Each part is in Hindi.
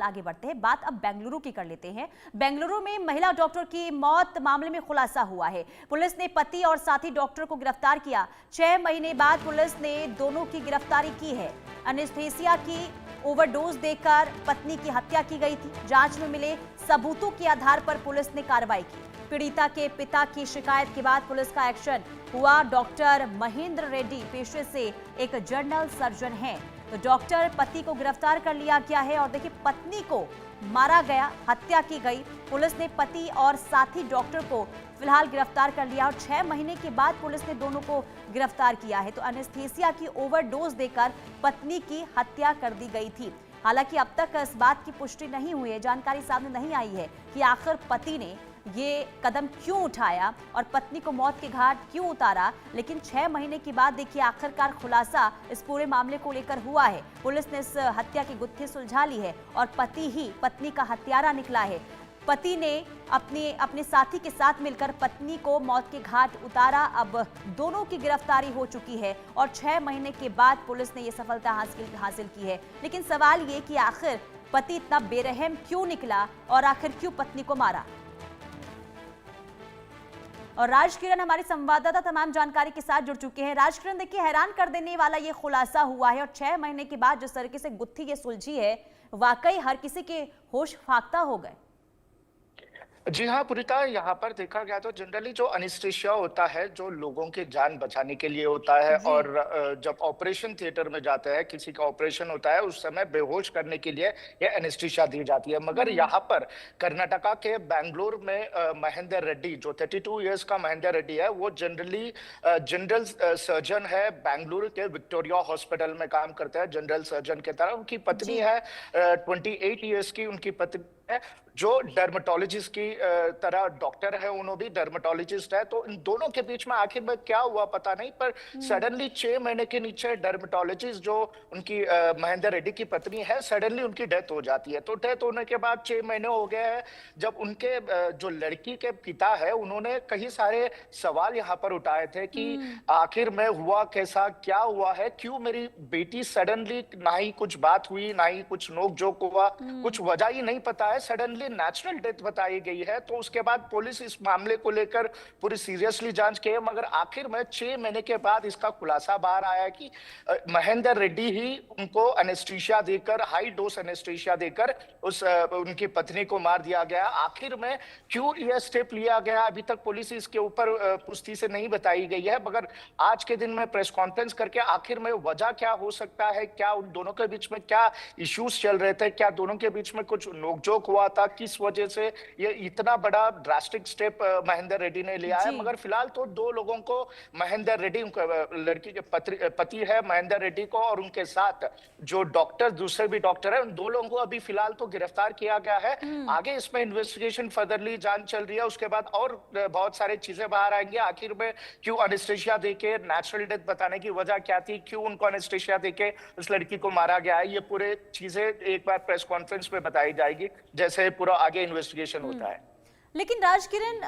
आगे बढ़ते हैं, बात अब बेंगलुरु की कर लेते हैं। बेंगलुरु में महिला डॉक्टर की मौत मामले में खुलासा हुआ है। पुलिस ने पति और साथी डॉक्टर को गिरफ्तार किया। 6 महीने बाद पुलिस ने दोनों की गिरफ्तारी की है। एनेस्थीसिया की ओवरडोज देकर पत्नी की हत्या की गई थी। जांच में मिले सबूतों के आधार पर पुलिस ने कार्रवाई की। पीड़िता के पिता की शिकायत के बाद पुलिस का एक्शन हुआ। डॉक्टर महेंद्र रेड्डी पेशे से एक जनरल सर्जन हैं, तो डॉक्टर पति को गिरफ्तार कर लिया गया है। और देखिए, पत्नी को मारा गया, हत्या की गई। पुलिस ने पति और साथी डॉक्टर को फिलहाल गिरफ्तार कर लिया और 6 महीने के बाद पुलिस ने दोनों को गिरफ्तार किया है। तो एनेस्थीसिया की ओवरडोज देकर पत्नी की हत्या कर दी गई थी। हालांकि अब तक इस बात की पुष्टि नहीं हुई है, जानकारी सामने नहीं आई है कि आखिर पति ने ये कदम क्यों उठाया और पत्नी को मौत के घाट क्यों उतारा। लेकिन 6 महीने के बाद देखिए आखिरकार खुलासा इस पूरे मामले को लेकर हुआ है। पुलिस ने इस हत्या की गुत्थी सुलझा ली है और पति ही पत्नी का हत्यारा निकला है। पति ने अपने साथी के साथ मिलकर पत्नी को मौत के घाट उतारा। अब दोनों की गिरफ्तारी हो चुकी है और 6 महीने के बाद पुलिस ने यह सफलता हासिल की है। लेकिन सवाल ये कि आखिर पति इतना बेरहम क्यों निकला और आखिर क्यों पत्नी को मारा। और राजकिरण हमारे संवाददाता तमाम जानकारी के साथ जुड़ चुके हैं। राजकिरण, देखिए, हैरान कर देने वाला ये खुलासा हुआ है और 6 महीने के बाद जिस तरीके से गुत्थी ये सुलझी है, वाकई हर किसी के होश फाख्ता हो गए। जी हाँ पूरिता, यहाँ पर देखा गया तो जनरली जो एनेस्थीसिया होता है जो लोगों की जान बचाने के लिए होता है जी। और जब ऑपरेशन थिएटर में जाते हैं, किसी का ऑपरेशन होता है, उस समय बेहोश करने के लिए ये एनेस्थीसिया दी जाती है। मगर यहाँ पर कर्नाटका के बैंगलोर में महेंद्र रेड्डी, जो 32 इयर्स का महेंद्र रेड्डी है, वो जनरली जनरल सर्जन है। बैंगलोर के विक्टोरिया हॉस्पिटल में काम करते हैं जनरल सर्जन के तरह। उनकी पत्नी जी। है 28 इयर्स की, उनकी पत्नी है जो डर्मेटोलॉजिस्ट की तरह डॉक्टर है, उन्होंने भी डर्मेटोलॉजिस्ट है। तो इन दोनों के बीच में आखिर में क्या हुआ पता नहीं, पर सडनली 6 महीने के नीचे डर्मेटोलॉजिस्ट जो उनकी महेंद्र रेड्डी की पत्नी है, सडनली उनकी डेथ हो जाती है। तो डेथ होने के बाद 6 महीने हो गए हैं जब उनके जो लड़की के पिता है, उन्होंने कई सारे सवाल यहाँ पर उठाए थे कि आखिर में हुआ कैसा, क्या हुआ है, क्यों मेरी बेटी सडनली, ना ही कुछ बात हुई, ना ही कुछ नोक जोक हुआ, कुछ वजह ही नहीं पता है, सडनली नेचुरल डेथ बताई गई है। तो उसके बाद पुलिस इस मामले को लेकर पूरी सीरियसली जांच की है। मगर आखिर में 6 महीने के बाद इसका खुलासा बाहर आया कि महेंद्र रेड्डी ही उनको एनेस्थीसिया देकर, हाई डोज एनेस्थीसिया देकर उनकी पत्नी को मार दिया गया। आखिर में क्यों यह स्टेप लिया गया, अभी तक पुलिस इसके ऊपर पुष्टि से नहीं बताई गई है। मगर आज के दिन में प्रेस कॉन्फ्रेंस करके आखिर में वजह क्या हो सकता है, क्या उन दोनों के बीच में क्या इश्यूज चल रहे थे, क्या दोनों के बीच में कुछ नोकझोंक हुआ था, किस वजह से ये इतना बड़ा ड्रास्टिक स्टेप महेंद्र रेड्डी ने लिया है। मगर फिलहाल तो 2 लोगों को, महेंद्र रेड्डी लड़की के पति है महेंद्र रेड्डी को, और उनके साथ जो डॉक्टर, दूसरे भी डॉक्टर है, उन 2 लोगों को अभी फिलहाल तो गिरफ्तार किया गया है। आगे इसमें इन्वेस्टिगेशन फर्दरली जांच चल रही है, उसके बाद और बहुत सारी चीजें बाहर आएंगी। आखिर में क्यों एनेस्थीसिया देके, नेचुरल डेथ बताने की वजह क्या थी, क्यों उनको एनेस्थीसिया देके उस लड़की को मारा गया है, ये पूरे चीजें एक बार प्रेस कॉन्फ्रेंस में बताई जाएगी जैसे पूरा आगे इन्वेस्टिगेशन होता है। लेकिन राजकिरण,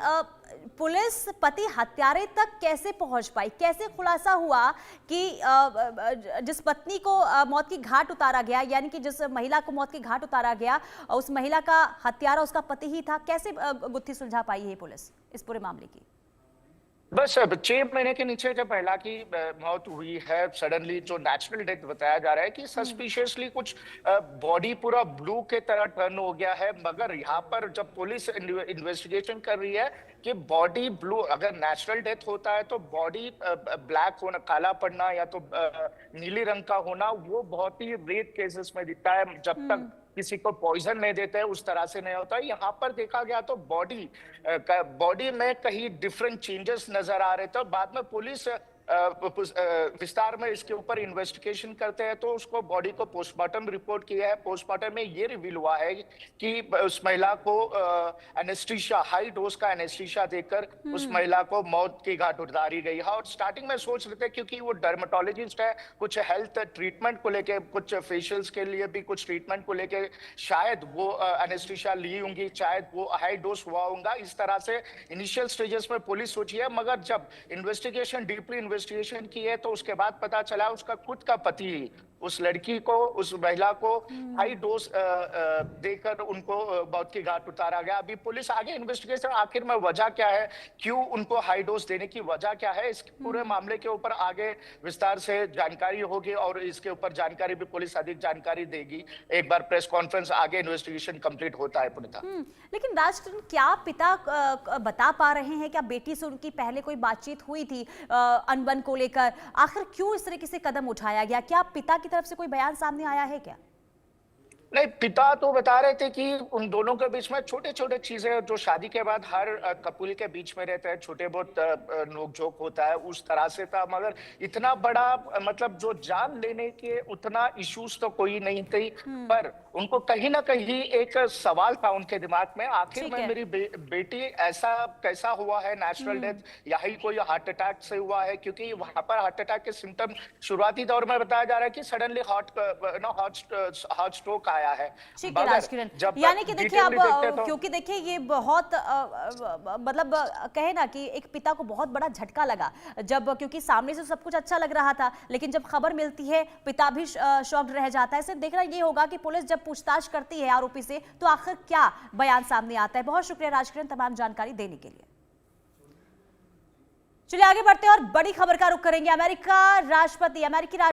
पुलिस पति हत्यारे तक कैसे पहुंच पाई, कैसे खुलासा हुआ कि जिस पत्नी को मौत की घाट उतारा गया, यानी कि जिस महिला को मौत की घाट उतारा गया, उस महिला का हत्यारा उसका पति ही था। कैसे गुत्थी सुलझा पाई है पुलिस इस पूरे मामले की? बस अब 6 महीने के नीचे जब महिला की मौत हुई है, सडनली जो नेचुरल डेथ बताया जा रहा है कि सस्पिशियसली कुछ बॉडी पूरा ब्लू के तरह टर्न हो गया है। मगर यहाँ पर जब पुलिस इन्वेस्टिगेशन कर रही है कि बॉडी ब्लू, अगर नेचुरल डेथ होता है तो बॉडी ब्लैक होना, काला पड़ना या तो नीली रंग का होना, वो बहुत ही रेयर केसेस में दिखता है। जब तक किसी को पॉइजन नहीं देते हैं उस तरह से नहीं होता है। यहाँ पर देखा गया तो बॉडी में कहीं डिफरेंट चेंजेस नजर आ रहे थे। बाद में पुलिस विस्तार में इसके ऊपर इन्वेस्टिगेशन करते हैं तो उसको बॉडी को पोस्टमार्टम रिपोर्ट किया है। पोस्टमार्टम में ये रिवील हुआ है कि उस महिला को एनेस्थीसिया, हाई डोज का एनेस्थीसिया देकर उस महिला को मौत की घाट उतारी गई है। और स्टार्टिंग में सोच रहे थे क्योंकि वो डर्मेटोलॉजिस्ट है, कुछ हेल्थ ट्रीटमेंट को लेके, कुछ फेशियल्स के लिए भी कुछ ट्रीटमेंट को लेके शायद वो एनेस्थीसिया ली होंगी, शायद वो हाई डोज हुआ होगा। इस तरह से इनिशियल स्टेजेस में पुलिस सोची है। मगर जब इन्वेस्टिगेशन, डीपली इन्वेस्टिगेशन की है तो उसके बाद पता चला उसका खुद का पति उस लड़की को, उस महिला को हाई डोज देकर उनको मौत की घाट उतारा गया। अभी पुलिस आगे इन्वेस्टिगेशन, आखिर में वजह क्या है, क्यों उनको हाई डोज देने की वजह क्या है, इस पूरे मामले के ऊपर आगे विस्तार से जानकारी होगी और इसके ऊपर जानकारी भी पुलिस अधिक जानकारी देगी एक बार प्रेस कॉन्फ्रेंस आगे इन्वेस्टिगेशन कंप्लीट होता है। पुनीता, लेकिन राजकिरण, क्या पिता बता पा रहे हैं, क्या बेटी से उनकी पहले कोई बातचीत हुई थी अनबन को लेकर? आखिर क्यों इस तरीके से कदम उठाया गया? क्या पिता की तरफ से कोई बयान सामने आया है क्या? नहीं, पिता तो बता रहे थे कि उन दोनों के बीच में छोटे छोटे चीजें जो शादी के बाद हर कपल के बीच में रहते हैं, छोटे बहुत नोकझोंक होता है, उस तरह से था। मगर इतना बड़ा मतलब जो जान लेने के उतना इश्यूज तो कोई नहीं थी, पर उनको कहीं ना कहीं एक सवाल था उनके दिमाग में, आखिर में मेरी बेटी ऐसा कैसा हुआ है, नेचुरल डेथ या ही कोई हार्ट अटैक से हुआ है? क्योंकि वहां पर हार्ट अटैक के सिम्टम शुरुआती दौर में बताया जा रहा है कि सडनली हार्ट स्ट्रोक आया है। ठीक है राजकिरण, यानी कि देखिए अब क्योंकि देखिए ये बहुत मतलब कहे ना कि एक पिता को बहुत बड़ा झटका लगा जब, क्योंकि सामने से सब कुछ अच्छा लग रहा था, लेकिन जब खबर मिलती है पिता भी शॉक्ड रह जाता है। सिर्फ देखना ये होगा कि पुलिस जब पूछताछ करती है आरोपी से तो आखिर क्या बयान सामने आता है। बहुत शुक्रिया राजकिरण तमाम जानकारी देने के लिए। चलिए आगे बढ़ते हैं और बड़ी खबर का रुख करेंगे। अमेरिकी